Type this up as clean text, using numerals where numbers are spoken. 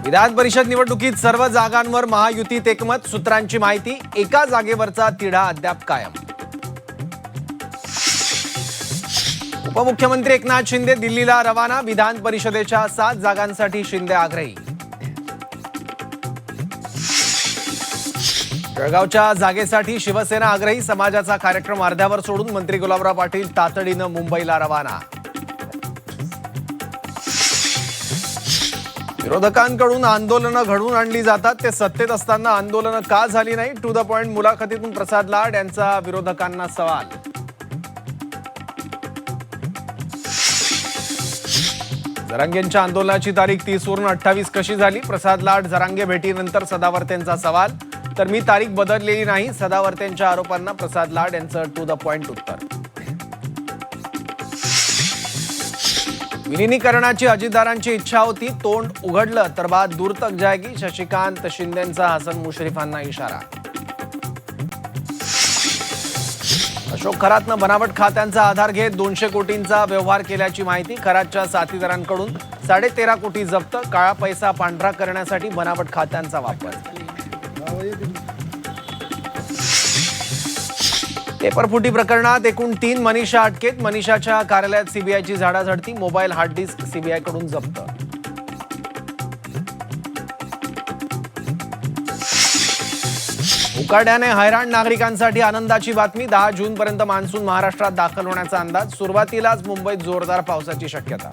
विधान परिषद निवडणुकीत सर्व जागांवर महायुतीत एकमत, सूत्रांची माहिती, एका जागेवरचा तिढा अद्याप कायम। उपमुख्यमंत्री एकनाथ शिंदे दिल्लीला रवाना, विधान परिषदेच्या 7 जागांसाठी शिंदे आग्रही। जळगावच्या जागेसाठी शिवसेना आग्रही, समाजाचा कार्यक्रम अर्ध्यावर सोडून मंत्री गुलाबराव पाटील तातडीनं मुंबईला रवाना। विरोधकांकडून आंदोलनं घडवून आणली जातात, ते सत्तेत असताना आंदोलनं का झाली नाही? To the point मुलाखतीतून Prasad Lad यांचा विरोधकांना सवाल। जरांगेंच्या आंदोलनाची तारीख 30 वरून 28 कशी झाली? प्रसाद लाड जरांगे भेटीनंतर सदावर्तेंचा सवाल। तर मी तारीख बदललेली नाही, सदावर्तेंच्या आरोपांना प्रसाद लाड यांचं टू द पॉइंट उत्तर। विलिनीकरणाची अजितदारांची इच्छा होती, तोंड उघडलं तर बात दूर तक जाएगी, शशिकांत शिंदेंचा हसन मुश्रीफांना इशारा। अशोक खरातनं बनावट खात्यांचा आधार घेत 200 कोटींचा व्यवहार केल्याची माहिती, खरातच्या साथीदारांकडून 13.5 कोटी जप्त, काळा पैसा पांढरा करण्यासाठी बनावट खात्यांचा वापर। पेपरफुटी प्रकरणात एकूण 3 मनीषा अटकेत, मनीषाच्या कार्यालयात सीबीआयची झाडाझडती, मोबाईल हार्ड डिस्क सीबीआय कडून जप्त। उकाड्याने हैराण नागरिकांसाठी आनंदाची बातमी, 10 जून पर्यंत मान्सून महाराष्ट्रात दाखल होण्याचा अंदाज, सुरुवातीलाच मुंबईत जोरदार पावसाची शक्यता।